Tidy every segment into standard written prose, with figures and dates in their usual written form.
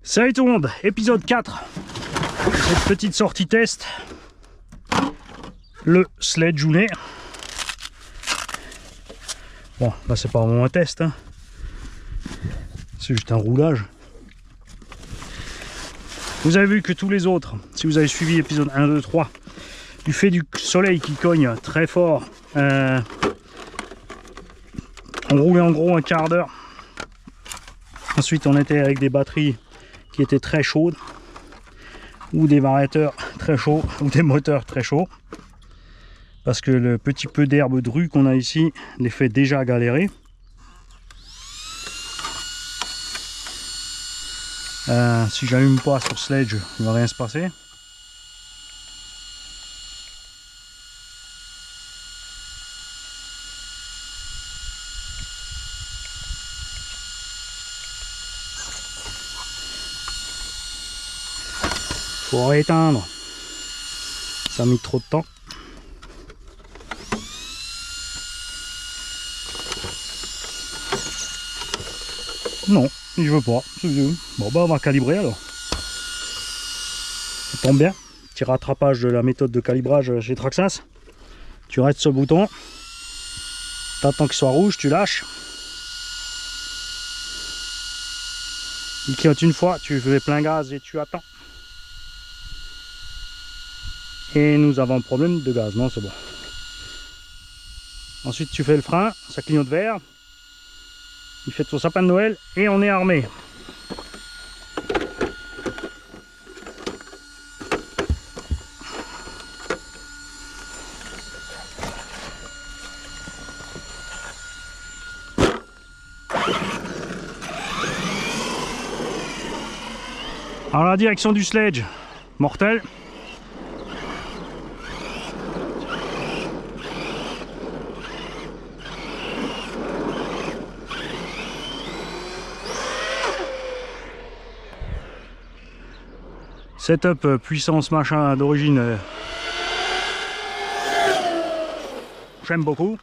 Salut tout le monde, épisode 4. Cette petite sortie test. Le Sledge-Jounet. Bon, là c'est pas vraiment un test, hein. C'est juste un roulage. Vous avez vu que tous les autres, si vous avez suivi l'épisode 1, 2, 3, du fait du soleil qui cogne très fort, on roulait en gros un quart d'heure. Ensuite on était avec des batteries qui étaient très chaudes, ou des variateurs très chauds, ou des moteurs très chauds, parce que le petit peu d'herbe drue qu'on a ici les fait déjà galérer. Si j'allume pas sur Sledge, il va rien se passer. Faut rééteindre. Ça a mis trop de temps. Non, il veut pas. Bon bah on va calibrer alors. Ça tombe bien. Petit rattrapage de la méthode de calibrage chez Traxxas. Tu restes sur le bouton. T'attends qu'il soit rouge, tu lâches. Il clignote une fois, tu fais plein gaz et tu attends. Et nous avons un problème de gaz, non c'est bon. Ensuite tu fais le frein, ça clignote vert. Il fait son sapin de Noël et on est armé. Alors la direction du Sledge, mortel. Setup puissance machin d'origine, j'aime beaucoup.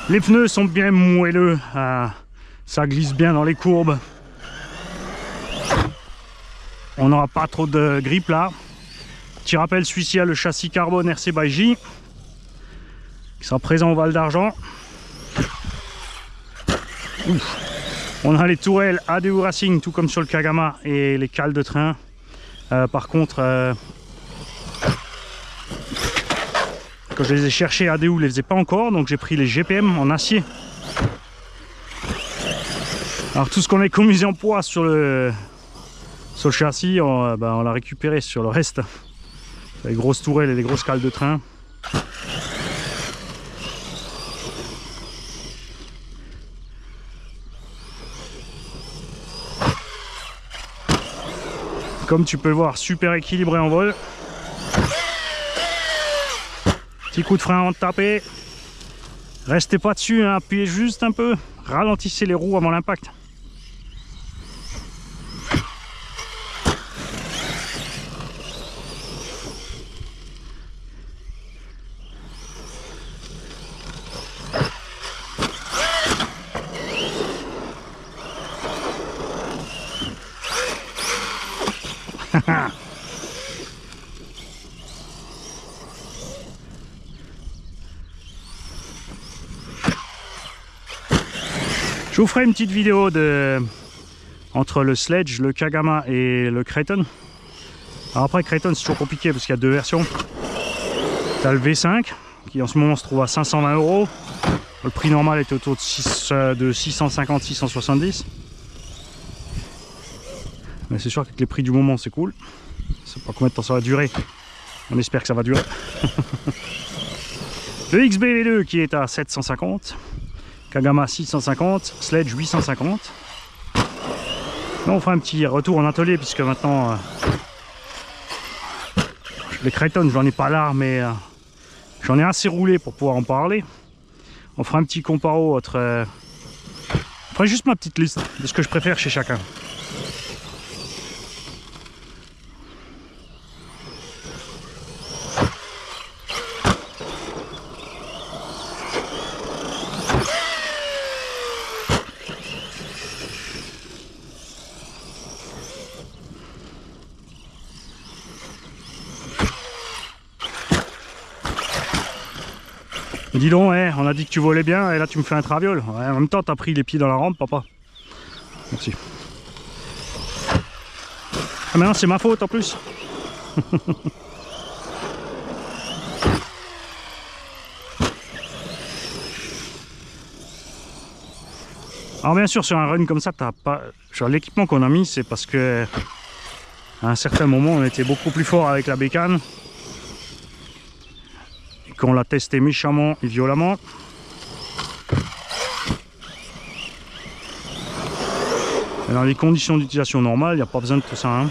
Les pneus sont bien moelleux, ça glisse bien dans les courbes. On n'aura pas trop de grippe là. Petit rappel, celui-ci a le châssis carbone RC by J qui sera présent au Val d'Argent. On a les tourelles ADU Racing tout comme sur le Kagama et les cales de train. Par contre, quand je les ai cherchés, ADU ne les faisait pas encore, donc j'ai pris les GPM en acier. Alors tout ce qu'on a économisé en poids sur le châssis, on l'a récupéré sur le reste. Les grosses tourelles et les grosses cales de train. Comme tu peux le voir, super équilibré en vol. Petit coup de frein avant de taper. Restez pas dessus, hein, appuyez juste un peu. Ralentissez les roues avant l'impact. Je vous ferai une petite vidéo entre le Sledge, le Kagama et le Kraton. Alors après Kraton c'est toujours compliqué parce qu'il y a deux versions. Tu as le V5 qui en ce moment se trouve à 520 €. Le prix normal est autour de 650-670. Mais c'est sûr que les prix du moment c'est cool. Je sais pas combien de temps ça va durer. On espère que ça va durer. Le XBV2 qui est à 750. Kagama 650, Sledge 850. Là on fera un petit retour en atelier puisque maintenant les Kraton j'en ai pas là mais j'en ai assez roulé pour pouvoir en parler. On fera un petit comparo entre... je ferai juste ma petite liste de ce que je préfère chez chacun. Dis donc, ouais, on a dit que tu volais bien et là tu me fais un traviole. Ouais, en même temps, t'as pris les pieds dans la rampe, papa. Merci. Ah, mais non, c'est ma faute en plus. Alors bien sûr, sur un run comme ça, t'as pas. Genre, l'équipement qu'on a mis, c'est parce que à un certain moment, on était beaucoup plus fort avec la bécane et qu'on l'a testé méchamment et violemment. Et dans les conditions d'utilisation normales, il n'y a pas besoin de tout ça. Hein.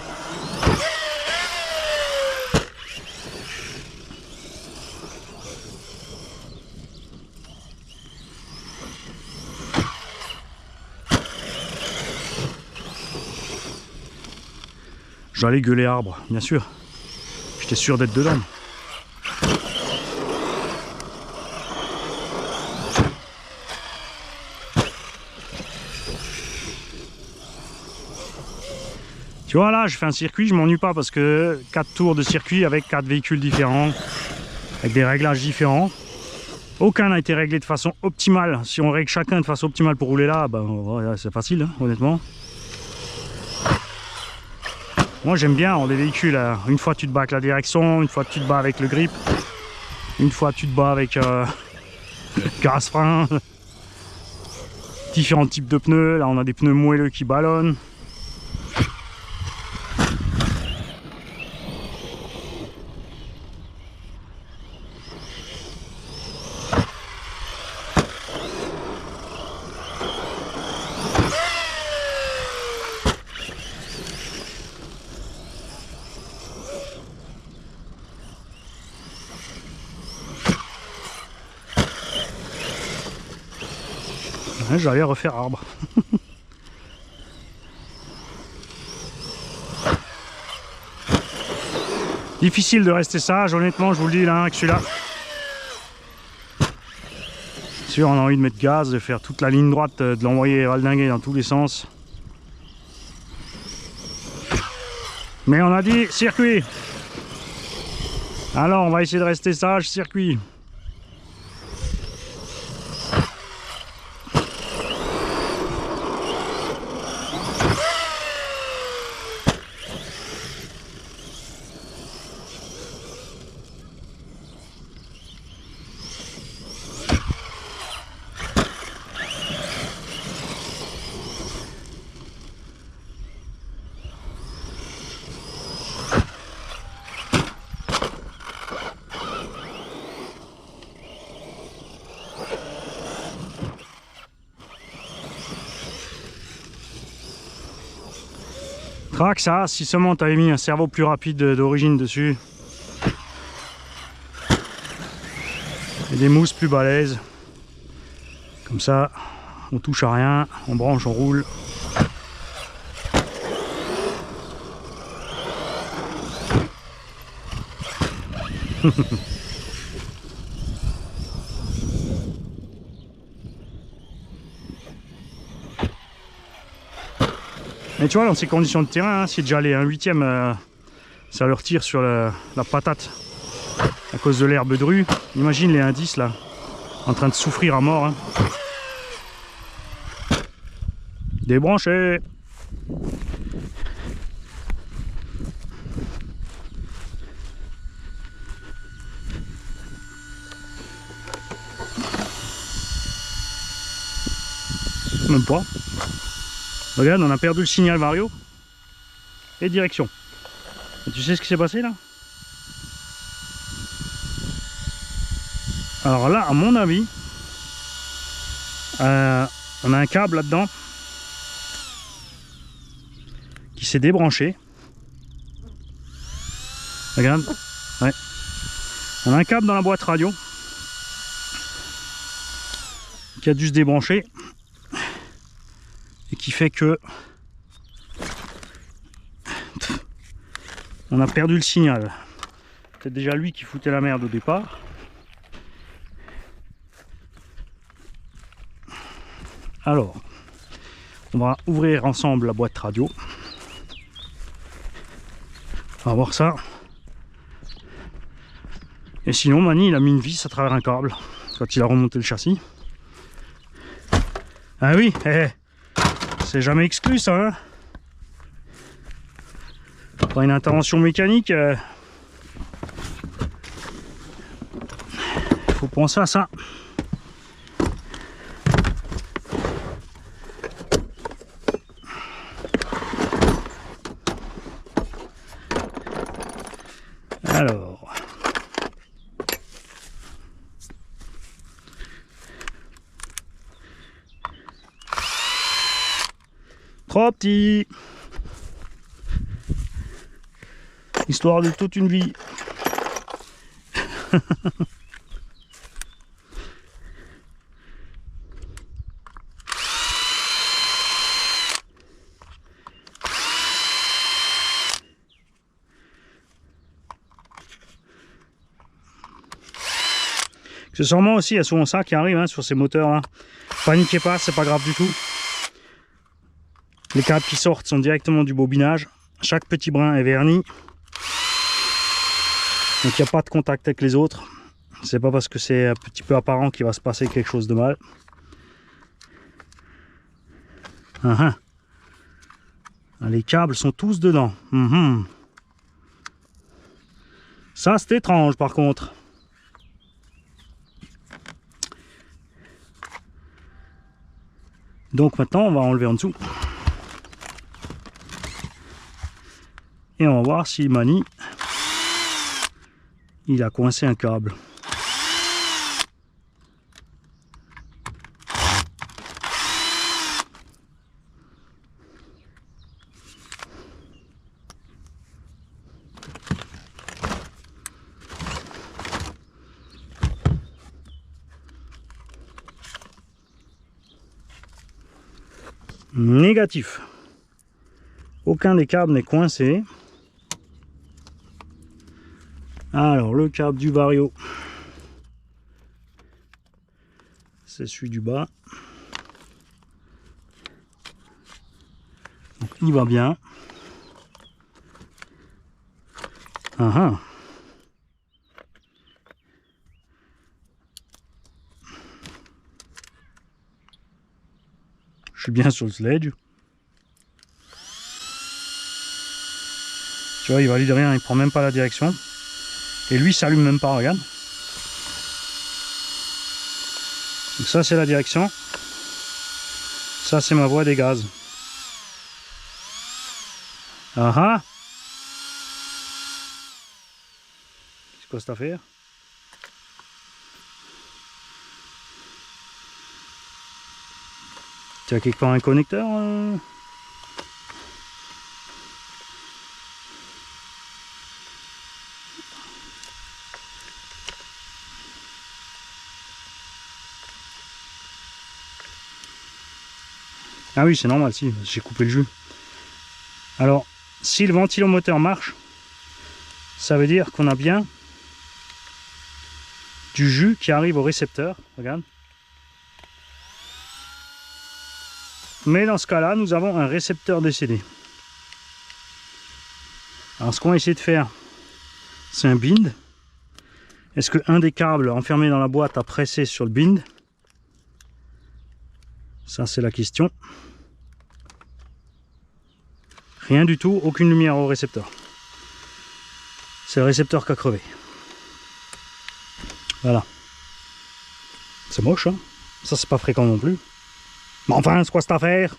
J'allais gueuler arbre, bien sûr. J'étais sûr d'être dedans. Tu vois là, je fais un circuit, je m'ennuie pas parce que 4 tours de circuit avec 4 véhicules différents, avec des réglages différents. Aucun n'a été réglé de façon optimale. Si on règle chacun de façon optimale pour rouler là, ben, ouais, c'est facile, hein, honnêtement. Moi j'aime bien les véhicules, une fois tu te bats avec la direction, une fois tu te bats avec le grip, une fois tu te bats avec gaz-frein, différents types de pneus. Là on a des pneus moelleux qui ballonnent. J'allais refaire arbre. Difficile de rester sage, honnêtement, je vous le dis là, avec celui-là. Sûr, on a envie de mettre gaz, de faire toute la ligne droite, de l'envoyer valdinguer dans tous les sens. Mais on a dit circuit. Alors, on va essayer de rester sage, circuit. Trac ça, si seulement tu avais mis un cerveau plus rapide d'origine dessus. Et des mousses plus balèzes. Comme ça, on touche à rien, on branche, on roule. Mais tu vois, dans ces conditions de terrain, hein, si déjà les 1/8, ça leur tire sur la patate à cause de l'herbe de rue. Imagine les 1/10 là, en train de souffrir à mort. Hein. Débranché. Même pas. Regarde, on a perdu le signal vario et direction. Et tu sais ce qui s'est passé là? Alors là, à mon avis, on a un câble là-dedans qui s'est débranché. Regarde, ouais. On a un câble dans la boîte radio qui a dû se débrancher. Et qui fait que on a perdu le signal. C'est déjà lui qui foutait la merde au départ. Alors, on va ouvrir ensemble la boîte radio. On va voir ça. Et sinon, Mani, il a mis une vis à travers un câble. quand il a remonté le châssis. Ah oui, c'est jamais exclu ça, hein. Pas une intervention mécanique, faut penser à ça. Alors, trop petit, histoire de toute une vie. C'est sûrement aussi, il y a souvent ça qui arrive hein, sur ces moteurs là. Paniquez pas, c'est pas grave du tout. Les câbles qui sortent sont directement du bobinage. Chaque petit brin est verni. Donc il n'y a pas de contact avec les autres. C'est pas parce que c'est un petit peu apparent qu'il va se passer quelque chose de mal. Les câbles sont tous dedans. Ça c'est étrange par contre. Donc maintenant on va enlever en dessous. Et on va voir s'il manie. Il a coincé un câble. Négatif. Aucun des câbles n'est coincé. Alors le câble du Vario, c'est celui du bas. Donc il va bien. Je suis bien sur le sledge. Tu vois, il valide rien, il prend même pas la direction. Et lui, il s'allume même pas, regarde. Donc ça, c'est la direction. Ça, c'est ma voie des gaz. Qu'est-ce que c'est à faire? Tu as quelque part un connecteur Ah oui, c'est normal, si, j'ai coupé le jus. Alors, si le ventilomoteur marche, ça veut dire qu'on a bien du jus qui arrive au récepteur, regarde. Mais dans ce cas-là, nous avons un récepteur décédé. Alors, ce qu'on va essayer de faire, c'est un bind. Est-ce qu'un des câbles enfermés dans la boîte a pressé sur le bind? Ça, c'est la question. Rien du tout, aucune lumière au récepteur. C'est le récepteur qui a crevé. Voilà. C'est moche, hein? Ça, c'est pas fréquent non plus. Mais enfin, c'est quoi cette affaire?